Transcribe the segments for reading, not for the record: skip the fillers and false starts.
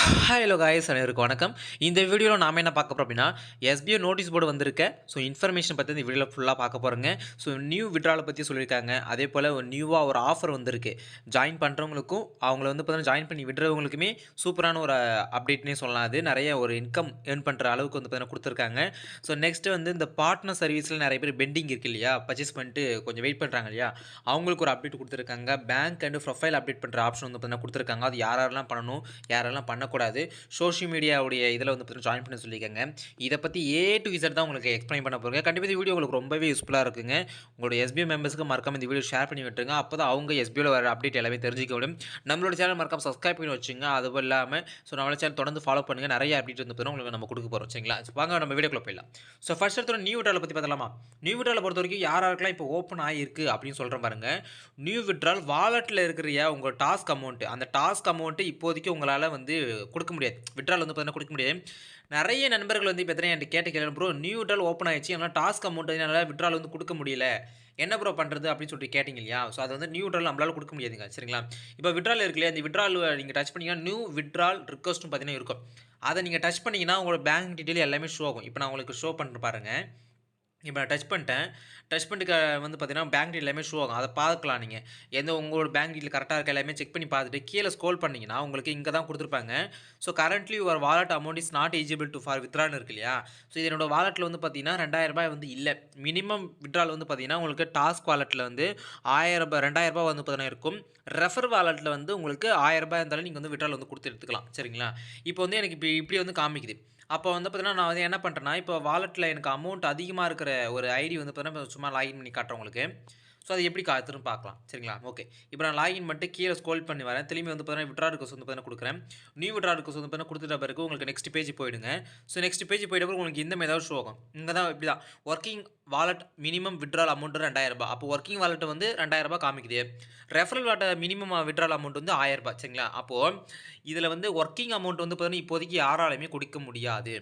Hello guys அனைவருக்கும் வணக்கம். இந்த வீடியோவில் நாம் என்ன பார்க்க போகிறோம் அப்படின்னா, எஸ்பிஐ நோட்டீஸ் போர்டு வந்திருக்க. ஸோ இன்ஃபர்மேஷன் பற்றி இந்த வீடியோவில் ஃபுல்லாக பார்க்க போகிறோங்க. ஸோ நியூ விட்ராலை பற்றி சொல்லியிருக்காங்க. அதே போல் ஒரு நியூவாக ஒரு ஆஃபர் வந்திருக்கு. ஜாயின் பண்ணுறவங்களுக்கும் அவங்கள வந்து பார்த்தீங்கன்னா ஜாயின் பண்ணி விடுறவங்களுக்குமே சூப்பரான ஒரு அப்டேட்னே சொல்லலாம். அது நிறைய ஒரு இன்கம் ஏர்ன் பண்ணுற அளவுக்கு வந்து பார்த்தீங்கன்னா கொடுத்துருக்காங்க. ஸோ நெக்ஸ்ட்டு வந்து இந்த பார்ட்னர் சர்வீஸில் நிறைய பேர் பெண்டிங் இருக்குது இல்லையா, பர்ச்சேஸ் பண்ணிட்டு கொஞ்சம் வெயிட் பண்ணுறாங்க இல்லையா, அவங்களுக்கு ஒரு அப்டேட் கொடுத்துருக்காங்க. பேங்க் அண்ட் ப்ரொஃபைல் அப்டேட் பண்ணுற ஆப்ஷன் வந்து பார்த்தீங்கன்னா கொடுத்துருக்காங்க. அது யாரெல்லாம் பண்ணணும், யாரெல்லாம் பண்ணக்கூடாது, சோஷியல் மீடியாவுடைய இதில் வந்து பார்த்தீங்கன்னா ஜாயின் பண்ண சொல்லியிருக்காங்க. இதை பற்றி ஏ டு இசட் தான் உங்களுக்கு எக்ஸ்பிளைன் பண்ண போகிறேன். கண்டிப்பாக இந்த வீடியோ உங்களுக்கு ரொம்பவே யூஸ்ஃபுல்லாக இருக்குங்க. உங்களோட எஸ்பிஐ மெம்பர்ஸ்க்கு மறக்காம இந்த வீடியோ ஷேர் பண்ணி விட்டுருங்க. அப்போ தான் அவங்க எஸ்பிஐயில் வர அப்டேட் எல்லாமே தெரிஞ்சிக்க முடியும். நம்மளோட சேனல் மறக்காம சப்ஸ்கிரைப் பண்ணி வச்சுங்க. அதுவும் இல்லாமல் நம்மளோட சேனல் தொடர்ந்து ஃபாலோ பண்ணுங்கள். நிறைய அப்டேட் வந்து பார்த்தீங்கன்னா உங்களுக்கு நம்ம கொடுக்க போகிறோம். சரிங்களா? வாங்க நம்ம வீடியோக்குள்ள போயிடலாம். ஸோ ஃபர்ஸ்ட் எடுத்தோட நியூ விட்ராலை பற்றி பார்த்தலாமா? நியூ விட்ராலை பொறுத்த வரைக்கும் யாருக்கெல்லாம் இப்போ ஓப்பன் ஆகிருக்கு அப்படின்னு சொல்கிறேன் பாருங்க. நியூ விட்ரால் வாலெட்டில் இருக்கிற உங்கள் டாஸ்க் அமௌண்ட், அந்த டாஸ்க் அமௌண்ட்டு இப்போதைக்கு உங்களால் வந்து கொடுக்க முடியாது. விட்ரால் வந்து பார்த்தீங்கன்னா கொடுக்க முடியாது. நிறைய நண்பர்கள் வந்து இப்போ எத்தனை என்கிட்ட கேட்டு ப்ரோ, நியூ விட்ரால் ஓப்பன் ஆயிடுச்சு, ஆனால் டாஸ்க் அமௌண்ட் என்னால் விட்ரால் வந்து கொடுக்க முடியல, என்ன ப்ரோ பண்ணுறது அப்படின்னு சொல்லிட்டு கேட்டிங்க இல்லையா? ஸோ அது வந்து நியூ விட்ரால் நம்மளால் கொடுக்க முடியாதுங்க. சரிங்களா? இப்போ விட்ரால் இருக்கு இல்லையா, அந்த விட்ரால் நீங்கள் டச் பண்ணிங்கன்னா நியூ விட்ரால் ரிக்வஸ்ட்டும் பார்த்தீங்கன்னா இருக்கும். அதை நீங்கள் டச் பண்ணிங்கன்னா உங்களோட பேங்க் டீட்டெயில் எல்லாமே ஷோ ஆகும். இப்போ நான் உங்களுக்கு ஷோ பண்ணுறேன் பாருங்கள். இப்போ நான் டச் பண்ணிட்டேன். டச் பண்ணிட்டு வந்து பார்த்தீங்கன்னா பேங்க் டீட்டெயில் எல்லாமே ஷோ ஆகும். அதை பார்க்கலாம் நீங்கள். உங்களோட பேங்க் டீட்டெயில் கரெக்டாக இருக்க எல்லாமே செக் பண்ணி பார்த்துட்டு கீழே ஸ்க்ரோல் பண்ணிங்கன்னா உங்களுக்கு இங்கே தான் கொடுத்துருப்பாங்க. So currently your wallet amount is not eligible to for வித்ட்ரான்னு இருக்கு இல்லையா? ஸோ இது என்னோட வாலெட்டில் வந்து பார்த்தீங்கன்னா ரூ. 2000 வந்து இல்லை. மினிமம் வித்ட்ரால் வந்து பார்த்தீங்கன்னா உங்களுக்கு டாஸ்க் வாலெட்டில் வந்து ரூ. 1000 ரூ. 2000 வந்து பார்த்தீங்கன்னா இருக்கும். ரெஃபர் வாலெட்டில் வந்து உங்களுக்கு ரூ. 1000 இருந்தாலும் நீங்கள் வந்து வித்ட்ரால் வந்து கொடுத்து எடுத்துக்கலாம். சரிங்களா? இப்போ வந்து எனக்கு இப்படி வந்து காமிக்குது. அப்போ வந்து பார்த்தீங்கன்னா, நான் வந்து என்ன பண்ணுறேன்னா, இப்போ வாலெட்டில எனக்கு அமௌண்ட் அதிகமா இருக்கிற ஒரு ஐடி வந்து பார்த்தீங்கன்னா, சும்மா லாகின் பண்ணி காட்டுறேன் உங்களுக்கு. ஸோ அது எப்படி காத்துன்னு பார்க்கலாம். சரிங்களா? ஓகே. இப்போ நான் லாகின் பண்ணிட்டு கீழே ஸ்க்ரோல் பண்ணி வரேன். திரும்பி வந்து பார்த்தீங்கன்னா, விட்ரா ரிக்வெஸ்ட் வந்து பார்த்தீங்கன்னா குடுக்குறேன். நியூ விட்ரா ரிக்வெஸ்ட் வந்து பார்த்தீங்கன்னா குடுத்துட்ட பிறகு உங்களுக்கு நெக்ஸ்ட் பேஜ் போயிடுங்க. ஸோ நெக்ஸ்ட் பேஜ் போயிட்ட பிறகு உங்களுக்கு இந்த மாரி ஏதாவது ஷோ ஆகும். இங்க தான் இப்படி தான். Working wallet minimum withdrawal amount ரூ. 2000. அப்போ வொர்க்கிங் வாலெட் வந்து ரூ. 2000 காமிக்குது. Referral wallet minimum withdrawal amount வந்து ரூ. 1000. சரிங்களா? அப்போ இதில வந்து வொர்க்கிங் அமௌண்ட் வந்து பார்த்தீங்கன்னா, இப்போதைக்கு யாராலுமே கொடுக்க முடியாது.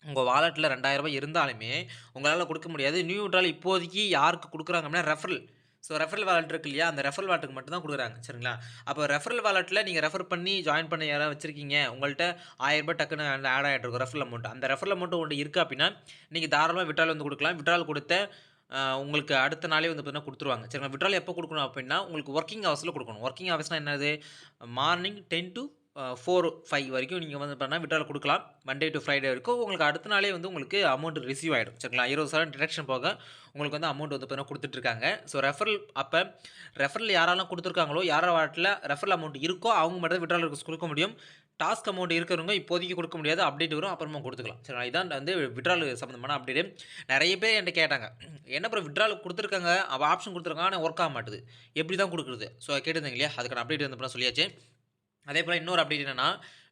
உங்கள் வாலெட்டில் ரூ. 2000 இருந்தாலுமே உங்களால் கொடுக்க முடியாது. நியூ விட்ரால் இப்போதைக்கு யாருக்கு கொடுக்குறாங்க அப்படின்னா ரெஃபரல். ஸோ ரெஃபரல் வாலெட் இருக்கு இல்லையா, அந்த ரெஃபரல் வாலெட்டுக்கு மட்டும் தான் கொடுக்குறாங்க. சரிங்களா? அப்போ ரெஃபரல் வாலெட்டில் நீங்கள் ரெஃபர் பண்ணி ஜாயின் பண்ண யாராவது வச்சிருக்கீங்க, உங்கள்கிட்ட ரூ. 1000 டக்குன்னு ஆட் ஆகிட்டு இருக்கும் ரெஃபரல் அமௌண்ட். அந்த ரெஃபரல் அமௌண்ட் உங்கள்கிட்ட இருக்குது அப்படின்னா நீங்கள் தாராளமாக விட்ரால் வந்து கொடுக்கலாம். விட்ரால் கொடுத்த உங்களுக்கு அடுத்த நாளே வந்து பார்த்தீங்கன்னா கொடுத்துருவாங்க. சரிங்களா? விட்ரால் எப்போ கொடுக்கணும் அப்படின்னா உங்களுக்கு ஒர்க்கிங் ஹவர்ஸில் கொடுக்கணும். ஒர்க்கிங் ஹவர்ஸ்னால் என்னது? மார்னிங் 10 to 4, 5 வரைக்கும் நீங்கள் வந்து பண்ணால் விட்ரால் கொடுக்கலாம். மண்டே டு ஃப்ரைடே வரைக்கும் உங்களுக்கு அடுத்த நாளே வந்து உங்களுக்கு அமௌண்ட் ரிசீவ் ஆகிடும். சரிங்களா? 20% டிடக்ஷன் போக உங்களுக்கு வந்து அமௌண்ட் வந்து பார்த்தீங்கன்னா கொடுத்துட்ருக்காங்க. ஸோ ரெஃபரல் யாரெல்லாம் கொடுத்துருக்காங்களோ, யார் வாலெட்டில் ரெஃபரல் அமௌண்ட் இருக்கோ அவங்க மட்டும் தான் விட்ரால் ரிக்வெஸ்ட் கொடுக்க முடியும். டாஸ்க் அமௌண்ட் இருக்கிறவங்க இப்போதைக்கு கொடுக்க முடியாது. அப்டேட் வரும், அப்புறமா கொடுத்துக்கலாம். சரிங்களா? இதான் வந்து விட்ரால் சம்மந்தமான அப்டேட்டு. நிறைய பேர் என்கிட்ட கேட்டாங்க, என்ன ப்ரோ விட்ரால் கொடுத்துருக்காங்க, ஆப்ஷன் கொடுத்துருக்காங்க, ஆனால் ஒர்க் ஆக மாட்டுது, எப்படி தான் கொடுக்குறது? ஸோ கேட்டிருந்தீங்க இல்லையா, அதுக்கான அப்டேட் வந்து அப்புறம் சொல்லியாச்சு. அதே போல் இன்னொரு அப்டேட் என்னன்னா,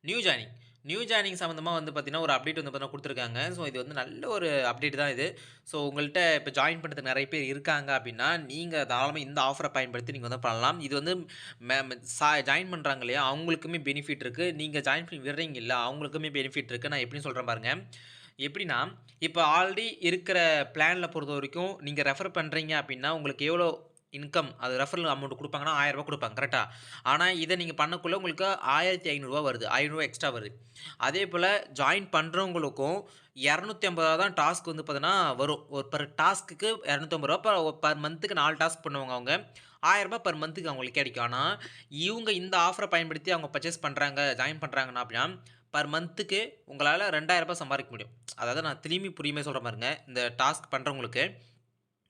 நியூ ஜாயினிங். நியூ ஜாயினிங் சம்மந்தமா வந்து பார்த்தீங்கன்னா, ஒரு அப்டேட் வந்து பார்த்தீங்கன்னா குடுத்துருக்காங்க. ஸோ இது வந்து நல்ல ஒரு அப்டேட் தான் இது. ஸோ உங்கள்ட்ட இப்போ ஜாயின் பண்ணுறதுக்கு நெறைய பேர் இருக்காங்க அப்டின்னா, நீங்க தாராளமா இந்த ஆஃபர பயன்படுத்தி நீங்க வந்து பண்ணலாம். இது வந்து மே ஜாயின் பண்றாங்க இல்லையா, அவங்களுக்குமே பெனிஃபிட் இருக்கு. நீங்க ஜாயின் பண்ணி விடுறீங்கல்ல, அவங்களுக்குமே பெனிஃபிட் இருக்கு. நான் எப்படின்னு சொல்றேன் பாருங்க. எப்படின்னா, இப்போ ஆல்ரெடி இருக்கிற பிளான்ல பொறுத்தவரைக்கும் நீங்க ரெஃபர் பண்றீங்க அப்டின்னா, உங்களுக்கு எவ்வளோ இன்கம் அது ரெஃபரல் அமௌண்ட் குடுப்பாங்கன்னா, ரூ. 1000 குடுப்பாங்க. கரெக்ட்டா? ஆனா, இத நீங்க பண்ணக்குள்ள உங்களுக்கு ரூ. 1500 வருது. ரூ. 500 எக்ஸ்ட்ரா வருது. அதேபோல ஜாயின் பண்றவங்களுக்கும் ரூ. 250 தான் டாஸ்க் வந்து பார்த்தீங்கன்னா வரும். ஒரு பெர் டாஸ்க்குக்கு ரூ. 250 பெர் மந்த்துக்கு 4 டாஸ்க் பண்ணுவாங்க அவங்க. ரூ. 1000 பெர் மந்த்துக்கு அவங்களுக்கு கிடைக்கும். ஆனா, இவங்க இந்த ஆஃபர பயன்படுத்தி அவங்க பர்ச்சேஸ் பண்றாங்க, ஜாயின் பண்றாங்கன்னா அப்படின்னா, பெர் மந்த்துக்கு உங்களால ரூ. 2000 சம்பாரிக்க முடியும். அதாவது நான் திரும்பி புரியுமே சொல்றேன் பாருங்க. இந்த டாஸ்க் பண்றவங்களுக்கு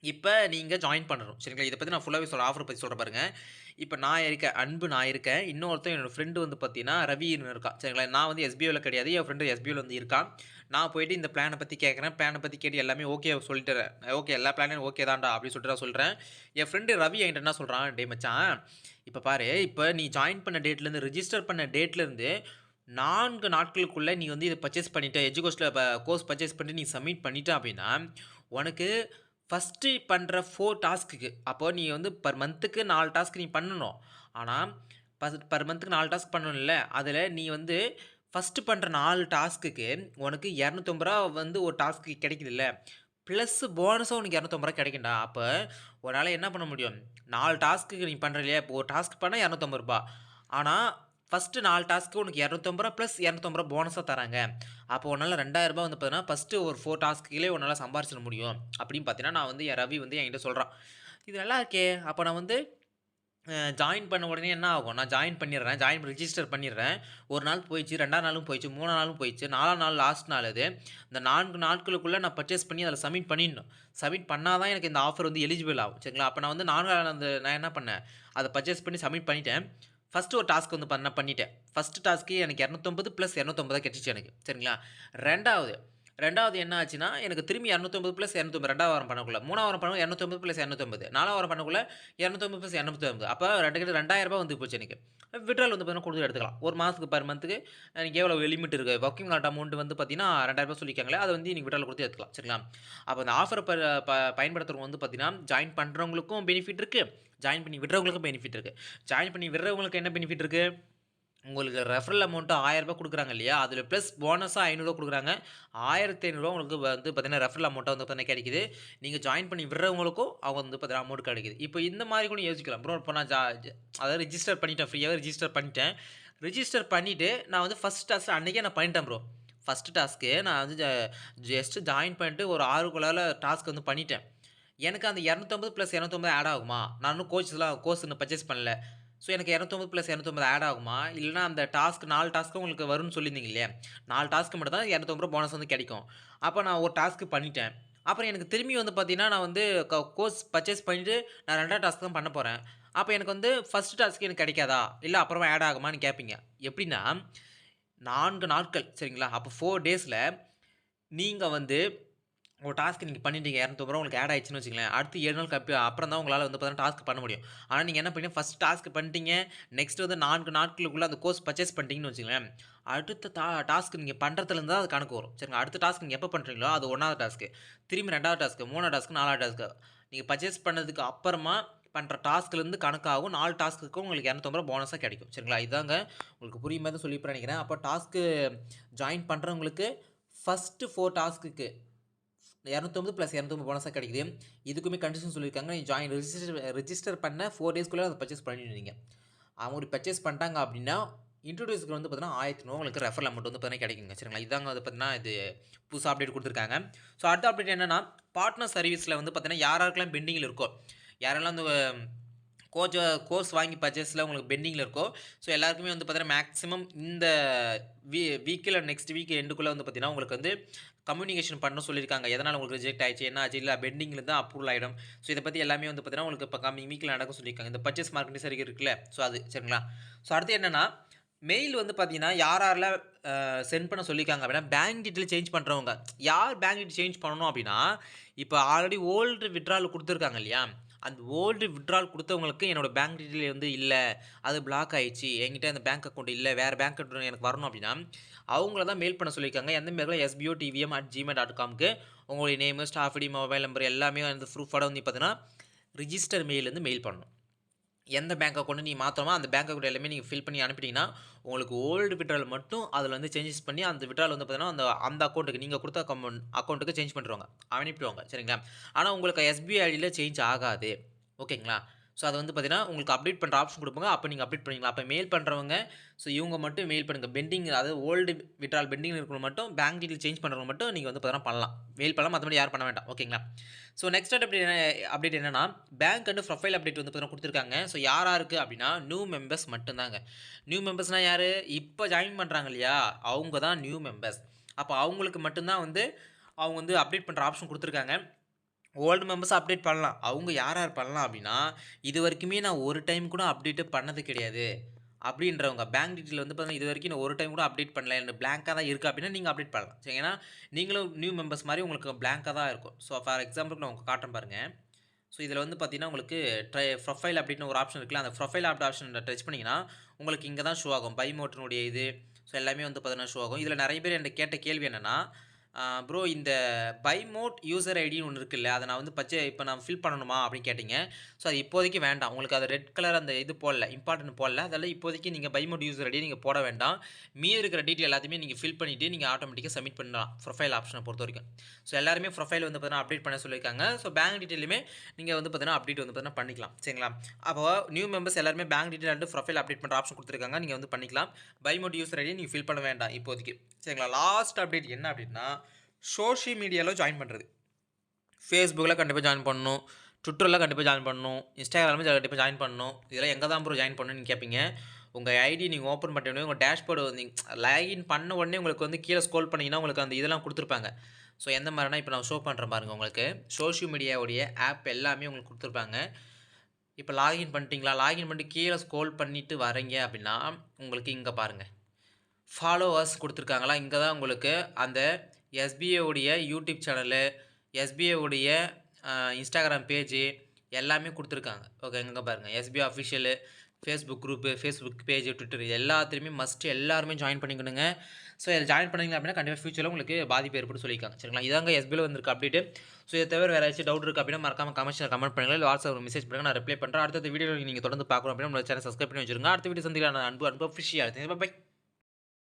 இப்ப நீங்க ஜாயின் பண்ணணும். சரிங்களா? இத பத்தி நான் ஃபுல்லாவே ஆஃபர் பத்தி சொல்றேன் பாருங்க. இப்ப நான் இருக்கேன். நான் இருக்கேன். இன்னொருத்தன் என்னோட ஃப்ரெண்ட் வந்து பார்த்தீங்கன்னா, ரவின்னு இருக்கான். சரிங்களா? நான் வந்து எஸ்பிஐல கிடையாது. என் ஃப்ரெண்ட் எஸ்பிஐல வந்து இருக்கான். நான் போயிட்டு இந்த பிளான பத்தி கேட்கிறேன். பிளான பத்தி கேட்டு எல்லாமே ஓகே சொல்லிட்டுறேன். ஓகே எல்லா பிளானும் ஓகே தான்டா அப்படின்னு சொல்லிட்டு நான் சொல்றேன். என் ஃப்ரெண்ட் ரவி என்கிட்ட என்ன சொல்றான், "டேய் மச்சான், இப்ப பாரு, இப்ப நீ ஜாயின் பண்ண டேட்லேருந்து ரிஜிஸ்டர் பண்ண டேட்லேருந்து 4 நாட்களுக்குள்ள நீ வந்து இத பர்ச்சேஸ் பண்ணிட்ட, எஜுகோஸ்ட்ல கோர்ஸ் பர்ச்சேஸ் பண்ணிட்டு நீ சப்மிட் பண்ணிட்ட அப்படின்னா, உனக்கு ஃபர்ஸ்ட்டு பண்ற 4 டாஸ்க்குக்கு அப்போ நீ வந்து பெர் மந்த்துக்கு 4 டாஸ்க் நீ பண்ணணும். ஆனா, பெர் மந்த்துக்கு 4 டாஸ்க் பண்ணணும்ல, அதில நீ வந்து ஃபர்ஸ்ட்டு பண்ற 4 டாஸ்க்குக்கு உனக்கு ரூ. 250 வந்து ஒரு டாஸ்க்கு கிடைக்குதுல்ல, ப்ளஸ் போனஸா உனக்கு ரூ. 250 கிடைக்கும்டா. அப்ப உன்னால என்ன பண்ண முடியும்? 4 டாஸ்க்குக்கு நீ பண்ற இல்லையா, இப்போ ஒரு டாஸ்க் பண்ணா ரூ. 250. ஆனா, ஃபர்ஸ்ட்டு 4 டாஸ்க்கு உனக்கு ரூ. 250 ப்ளஸ் ரூ. 250 போனஸா தராங்க. அப்போ உன்னால ரூ. 2000 வந்து பார்த்தீங்கன்னா, ஃபர்ஸ்ட்டு ஒரு 4 டாஸ்க்குகளே உன்னால சம்பாரிச்சிட முடியும். அப்படின்னு பார்த்தீங்கன்னா, நான் வந்து ரவி வந்து என்கிட்ட சொல்றான். இது நல்லா இருக்கே! அப்ப நான் வந்து ஜாயின் பண்ண உடனே என்ன ஆகும்? நான் ஜாயின் பண்ணிடுறேன். ரிஜிஸ்டர் பண்ணிடுறேன். 1 நாள் போயிடுச்சு, 2ஆவது நாளும் போயிடுச்சு, 3ஆவது நாளும் போயிடுச்சு, 4ஆவது நாள் லாஸ்ட் நாள் அது. இந்த 4 நாட்களுக்குள்ள நான் பர்ச்சேஸ் பண்ணி அதில சப்மிட் பண்ணிடணும். சப்மிட் பண்ணா தான் எனக்கு இந்த ஆஃபர் வந்து எலிஜிபிள் ஆகும். சரிங்களா? அப்ப நான் வந்து 4வது நான் என்ன பண்ணேன், அத பர்ச்சேஸ் பண்ணி சப்மிட் பண்ணிட்டேன். ஃபர்ஸ்ட்டு ஒரு டாஸ்க் வந்து பண்ணிட்டேன். ஃபர்ஸ்ட்டு டாஸ்க்கே எனக்கு 250 + 250 கிடைச்சுச்சு எனக்கு. சரிங்களா? 2வது 2வது என்ன ஆச்சுன்னா, எனக்கு திரும்பி 250 + 250 2வது வாரம் பண்ணக்குள்ள. 3வது வாரம் பண்ண 250 + 250 4வது வாரம் பண்ணக்குள்ள 250 + 250 அப்ப 2 கிட்ட ரூ. 2000 வந்து போச்சு எனக்கு. வித்ட்ரால் வந்து பார்த்தீங்கன்னா குடுத்து எடுத்துக்கலாம். 1 மாசத்துக்கு பெர் மந்த்துக்கு எனக்கு எவ்வளோ லிமிட் இருக்கு. ஒர்க்கிங் லாட் அமௌண்ட் வந்து பார்த்தீங்கன்னா ரூ. 2000 சொல்லியிருக்காங்களே, அத வந்து நீங்க வித்ட்ரால் குடுத்து எடுத்துக்கலாம். சரிங்களா? அப்ப அந்த ஆஃபர பயன்படுத்துறவங்க வந்து பார்த்தீங்கன்னா, ஜாயின் பண்றவங்களுக்கும் பெனிஃபிட் இருக்கு. ஜாயின் பண்ணி விடுறவங்களுக்கும் பெனிஃபிட் இருக்கு. ஜாயின் பண்ணி விடுறவங்களுக்கு என்ன பெனிஃபிட் இருக்கு? உங்களுக்கு ரெஃபரல் அமௌண்ட் ரூ. 1000 குடுக்குறாங்க இல்லையா? அதில பிளஸ் போனஸா ரூ. 500 குடுக்குறாங்க. ரூ. 1500 உங்களுக்கு வந்து பார்த்தீங்கன்னா, ரெஃபரல் அமௌண்ட்டா வந்து பார்த்தீங்கன்னா கிடைக்குது. நீங்க ஜாயின் பண்ணி விடுறவங்களுக்கும் அவங்க வந்து பார்த்தீங்கன்னா, அமௌண்ட் கிடைக்குது. இப்போ இந்த மாரி கூட யோசிக்கலாம். ப்ரோ இப்போ நான் அதாவது ரிஜிஸ்டர் பண்ணிட்டேன். ஃப்ரீயாவே ரிஜிஸ்டர் பண்ணிட்டேன். ரிஜிஸ்டர் பண்ணிட்டு நான் வந்து ஃபர்ஸ்ட் டாஸ்க் அன்னைக்கே நான் பண்ணிட்டேன் ப்ரோ. ஃபர்ஸ்ட் டாஸ்க்கு நான் வந்து ஜஸ்ட் ஜாயின் பண்ணிட்டு ஒரு 6க்குள்ளால டாஸ்க் வந்து பண்ணிட்டேன். எனக்கு அந்த 250 + 250 ஆட் ஆகுமா? நான் இன்னும் கோர்ஸ் இன்னும் பர்ச்சேஸ் பண்ணல. ஸோ எனக்கு 250 + 250 ஆட் ஆகுமா? இல்லன்னா அந்த டாஸ்க் 4 டாஸ்க்கும் உங்களுக்கு வரும்னு சொல்லியிருந்தீங்க இல்லையா? 4 டாஸ்க்கு மட்டும் தான் ரூ. 250 போனஸ் வந்து கிடைக்கும். அப்ப நான் ஒரு டாஸ்க் பண்ணிட்டேன். அப்புறம் எனக்கு திரும்பி வந்து பார்த்தீங்கன்னா, நான் வந்து கோர்ஸ் பர்ச்சேஸ் பண்ணிட்டு நான் 2வது டாஸ்க் தான் பண்ண போறேன். அப்ப எனக்கு வந்து ஃபர்ஸ்ட் டாஸ்க் எனக்கு கிடைக்காதா? இல்ல அப்புறமா ஆட் ஆகுமான்னு கேட்பீங்க. எப்படின்னா 4 நாட்கள் சரிங்களா? அப்ப 4 டேஸ்ல நீங்க வந்து ஒரு டாஸ்க் நீங்க பண்ணிட்டீங்க ரூ. 250 உங்களுக்கு ஆட் ஆயிடுச்சுன்னு வச்சுக்கங்களேன். அடுத்து 7 நாள் அப்புறம் தான் உங்களால வந்து பார்த்தீங்கன்னா டாஸ்க் பண்ண முடியும். ஆனா நீங்க என்ன பண்ணீங்க ஃபர்ஸ்ட் டாஸ்க் பண்ணிட்டீங்க. நெக்ஸ்ட் வந்து 4 நாட்களுக்குள்ள அந்த கோர்ஸ் பர்ச்சேஸ் பண்ணிட்டீங்கன்னு வச்சுக்கங்களேன். அடுத்த டாஸ்க் நீங்க பண்றதுலேருந்து தான் அது கணக்கு வரும். சரிங்களா? அடுத்த டாஸ்க் நீங்க எப்ப பண்றீங்களோ அது 1வது டாஸ்க். திரும்பி 2வது டாஸ்க், 3வது டாஸ்க், 4வது டாஸ்க். நீங்க பர்ச்சேஸ் பண்ணதுக்கு அப்புறமா பண்ற டாஸ்க்லேருந்து கணக்காகும். 4 டாஸ்க்குக்கும் உங்களுக்கு ரூ. 250 போனஸா கிடைக்கும். சரிங்களா? இதாங்க உங்களுக்கு புரியும் மாரி தான் சொல்லியிருப்பேன்னு நெனைக்கிறேன். அப்ப டாஸ்க்கு ஜாயின் பண்றவங்களுக்கு ஃபர்ஸ்ட் 4 டாஸ்க்குக்கு 250 + 250 போனஸா கிடைக்குது. இதுக்குமே கண்டிஷன் சொல்லியிருக்காங்க. நீ ரிஜிஸ்டர் பண்ண 4 டேஸ்க்குள்ள அத பர்ச்சேஸ் பண்ணிடுவீங்க. அவங்க பர்ச்சேஸ் பண்ணிட்டாங்க அப்படின்னா, இன்ட்ரோடியூஸ்க்கு வந்து பார்த்தீங்கன்னா, ரூ. 1500 உங்களுக்கு ரெஃபரல் அமௌண்ட் வந்து பார்த்தீங்கன்னா கிடைக்குங்க. சரிங்களா? இதாங்க வந்து பார்த்தீங்கன்னா, இது புதுசா அப்டேட் குடுத்துருக்காங்க. ஸோ அடுத்த அப்டேட் என்னன்னா, பார்ட்னர் சர்வீஸ்ல வந்து பார்த்தீங்கன்னா, யாராருக்கெல்லாம் பெண்டிங்ல இருக்கோ, யாரெல்லாம் வந்து கோர்ஸ் வாங்கி பர்ச்சேஸ்ல உங்களுக்கு பெண்டிங்ல இருக்கோ, ஸோ எல்லாருக்குமே வந்து பார்த்தீங்கன்னா, மேக்ஸிமம் இந்த வீக் இல்ல நெக்ஸ்ட் வீக் எண்டுக்குள்ள வந்து பார்த்தீங்கன்னா, உங்களுக்கு வந்து கம்யூனிகேஷன் பண்ண சொல்லியிருக்காங்க. எதனால உங்களுக்கு ரிஜெக்ட் ஆயிடுச்சு, என்ன ஆச்சு, இல்ல பெண்டிங்ல இருந்தா அப்ரூவல் ஆயிடும். ஸோ இத பத்தி எல்லாமே வந்து பார்த்தீங்கன்னா, உங்களுக்கு இப்ப கம்மிங் வீக்ல நடக்கும் சொல்லியிருக்காங்க. இந்த பர்ச்சேஸ் மார்க்கெட்டிங் சர்டிஃபிகேட் இருக்குல்ல, ஸோ அது சரிங்களா? ஸோ அடுத்து என்னன்னா, மெயில் வந்து பார்த்தீங்கன்னா, யார் யாரெல்லாம் சென்ட் பண்ண சொல்லியிருக்காங்க அப்படின்னா, பேங்க் டீட்டெயில் சேஞ்ச் பண்றவங்க. யார் பேங்க் டீட்டெயில் சேஞ்ச் பண்ணணும் அப்படின்னா, இப்ப ஆல்ரெடி ஓல்டு வித்ட்ரால் குடுத்துருக்காங்க இல்லையா? அந்த ஓல்டு வித்ட்ரால் குடுத்தவங்களுக்கு என்னோட பேங்க் டீட்டெயில் வந்து இல்ல. அது பிளாக் ஆயிடுச்சு. என்கிட்ட அந்த பேங்க் அக்கவுண்ட் இல்ல. வேற பேங்க் அக்கவுண்ட் எனக்கு வரணும் அப்படின்னா, அவங்கள தான் மெயில் பண்ண சொல்லியிருக்காங்க. எந்த மெயில்னா sbotvm@gmail.comக்கு உங்களுடைய name, staff ID, mobile number எல்லாமே வந்து ப்ரூஃபோட வந்து பார்த்தீங்கன்னா, ரிஜிஸ்டர் மெயில் வந்து மெயில் பண்ணணும். எந்த பேங்க் அக்கவுண்ட் நீங்க மாத்தணுமோ, அந்த பேங்க் அக்கவுண்ட் எல்லாமே நீங்க ஃபில் பண்ணி அனுப்பிட்டீங்கன்னா, உங்களுக்கு ஓல்டு வித்ட்ரால் மட்டும் அதில வந்து சேஞ்சஸ் பண்ணி, அந்த வித்ட்ரால் வந்து பார்த்தீங்கன்னா, அந்த அந்த அக்கவுண்ட்க்கு நீங்க குடுத்த அக்கவுண்ட்க்கு சேஞ்ச் பண்ணிருவாங்க. அனுப்பிடுவாங்க. சரிங்களா? ஆனா உங்களுக்கு எஸ்பிஐ ஐடில சேஞ்ச் ஆகாது. ஓகேங்களா? ஸோ அது வந்து பார்த்தீங்கன்னா, உங்களுக்கு அப்டேட் பண்ற ஆப்ஷன் குடுப்பாங்க. அப்ப நீங்க அப்டேட் பண்ணிக்கலாம். அப்ப மெயில் பண்றவங்க, ஸோ இவங்க மட்டும் மெயில் பண்ணுங்க. பெண்டிங் அதாவது ஓல்டு வித்ட்ரால் பெண்டிங்ல இருக்கிறவங்க மட்டும் பேங்க் டீட்டெயில் சேஞ்ச் பண்றவங்க மட்டும் நீங்க வந்து பார்த்தீங்கன்னா பண்ணலாம். மெயில் பண்ணலாம். மத்தபடி யாரும் பண்ண வேண்டாம். ஓகேங்களா? ஸோ நெக்ஸ்ட் அப்டேட் என்னன்னா, பேங்க் அண்ட் ப்ரொஃபைல் அப்டேட் வந்து பார்த்தீங்கன்னா குடுத்துருக்காங்க. ஸோ யார் யாருக்கு அப்படின்னா, நியூ மெம்பர்ஸ் மட்டும் தாங்க. நியூ மெம்பர்ஸ்னா யாரு? இப்ப ஜாயின் பண்றாங்க இல்லையா? அவங்க தான் நியூ மெம்பர்ஸ். அப்ப அவங்களுக்கு மட்டும் தான் வந்து அவங்க வந்து அப்டேட் பண்ற ஆப்ஷன் குடுத்துருக்காங்க. ஓல்டு மெம்பர்ஸ் அப்டேட் பண்ணலாம். அவங்க யார் யார் பண்ணலாம் அப்படின்னா, இதுவரைக்குமே நான் ஒரு டைம் கூட அப்டேட்டே பண்ணது கிடையாது. அப்படின்றவங்க பேங்க் டீட்டெயில் வந்து பார்த்தீங்கன்னா, இதுவரைக்கும் நான் ஒரு டைம் கூட அப்டேட் பண்ணல. எனக்கு பிளாங்க்கா தான் இருக்கு அப்படின்னா, நீங்க அப்டேட் பண்ணலாம். சரி ஏன்னா, நீங்களும் நியூ மெம்பர்ஸ் மாரி உங்களுக்கு பிளாங்க்கா தான் இருக்கும். ஸோ ஃபார் எக்ஸாம்பிளுக்கு நான் உங்களுக்கு காட்டுறேன் பாருங்க. ஸோ இதில வந்து பார்த்தீங்கன்னா, உங்களுக்கு ப்ரொஃபைல் அப்டேட்னு ஒரு ஆப்ஷன் இருக்குல்ல. அந்த ப்ரொஃபைல் ஆப்ஷன் டச் பண்ணீங்கன்னா, உங்களுக்கு இங்க தான் ஷோ ஆகும். பை மோட்டனுடைய இது, ஸோ எல்லாமே வந்து பார்த்தீங்கன்னா ஷோ ஆகும். இதில நெறைய பேர் என்ட்ட கேட்ட கேள்வி என்னன்னா, ப்ரோ இந்த பை மோட் யூசர் ஐடின்னு ஒண்ணு இருக்குல்ல, அத நான் வந்து இப்ப நான் ஃபில் பண்ணணுமா? அப்படின்னு கேட்டீங்க. ஸோ அது இப்போதைக்கு வேண்டாம். உங்களுக்கு அது ரெட் கலர் அந்த இது போடல, இம்பார்ட்டன்ட் போடல. அதெல்லாம் இப்போதைக்கு நீங்க பை மோட் யூசர் ஐடிய நீங்க போட வேண்டாம். மீதி இருக்கிற டீட்டெயில் எல்லாத்தையுமே நீங்க ஃபில் பண்ணிட்டு, நீங்க ஆட்டோமேட்டிக்கா சப்மிட் பண்ணலாம். ப்ரொஃபைல் ஆப்ஷன பொறுத்தவரைக்கும். ஸோ எல்லாருமே ப்ரொஃபைல் வந்து பார்த்தீங்கன்னா, அப்டேட் பண்ண சொல்லியிருக்காங்க. ஸோ பேங்க் டீட்டெயிலுமே நீங்க வந்து பார்த்தீங்கன்னா, அப்டேட் வந்து பார்த்தீங்கன்னா பண்ணிக்கலாம். சரிங்களா? அப்போ நியூ மெம்பர்ஸ் எல்லாருமே bank detail and profile update பண்ற ஆப்ஷன் குடுத்துருக்காங்க. நீங்க வந்து பண்ணிக்கலாம். பை மோட் யூசர் ஐடிய நீங்க ஃபில் பண்ண வேண்டாம் இப்போதைக்கு. சரிங்களா? லாஸ்ட் அப்டேட் என்ன அப்படின்னா, சோஷியல் மீடியால ஜாயின் பண்றது. Facebookல கண்டிப்பா ஜாயின் பண்ணணும். Twitterல கண்டிப்பா ஜாயின் பண்ணணும். Instagramல கண்டிப்பா ஜாயின் பண்ணணும். இதெல்லாம் எங்க தான் ப்ரோ ஜாயின் பண்ணணும்னு நீங்க கேட்பீங்க. உங்க ஐடி நீங்க ஓப்பன் பண்ண உடனே உங்க டேஷ்போர்டு வந்து லாகின் பண்ண உடனே உங்களுக்கு வந்து கீழ ஸ்க்ரோல் பண்ணீங்கன்னா, உங்களுக்கு அந்த இதெல்லாம் குடுத்துருப்பாங்க. ஸோ எந்த மாரினா, இப்ப நான் ஷோ பண்றேன் பாருங்க உங்களுக்கு. சோஷியல் மீடியாவுடைய ஆப் எல்லாமே உங்களுக்கு குடுத்துருப்பாங்க. இப்ப லாகின் பண்ணிட்டீங்களா? லாகின் பண்ணிட்டு கீழ ஸ்க்ரோல் பண்ணிட்டு வரீங்க அப்படின்னா, உங்களுக்கு இங்க பாருங்க. ஃபாலோவர்ஸ் குடுத்துருக்காங்களா, இங்க தான் உங்களுக்கு அந்த எஸ்பிஐ உடைய யூடியூப் சேனலு, எஸ்பிஐ உடைய இன்ஸ்டாகிராம் பேஜு எல்லாமே குடுத்துருக்காங்க. ஓகே, இங்க பாருங்க. SBI official, Facebook group, Facebook page, Twitter எல்லாத்துலயுமே மஸ்ட் எல்லாருமே ஜாயின் பண்ணிக்கணுங்க. ஸோ இதில ஜாயின் பண்ணீங்க அப்படின்னா, கண்டிப்பா ஃபியூச்சர்ல உங்களுக்கு பாதிப்பு ஏற்படும் சொல்லியிருக்காங்க. சரிங்களா? இதாங்க எஸ்பிஐல வந்திருக்க அப்டேட்டு. ஸோ இத தவிர வேற ஏதாச்சும் டவுட் இருக்கு அப்படின்னா, மறக்காம கமெண்ட் பண்ணுங்க. இல்ல வாட்ஸ்அப்ல மெசேஜ் பண்ணுங்க. நான் ரிப்ளை பண்றேன். அடுத்தடுத்த வீடியோல நீங்க தொடர்ந்து பார்க்கணும் அப்படின்னா, நம்ம சேனல் சப்ஸ்கிரைப் பண்ணி வச்சுருங்க. அடுத்த வீடியோ சந்திக்கலாம். அன்பு அன்பு அஃபிஷியல். பை.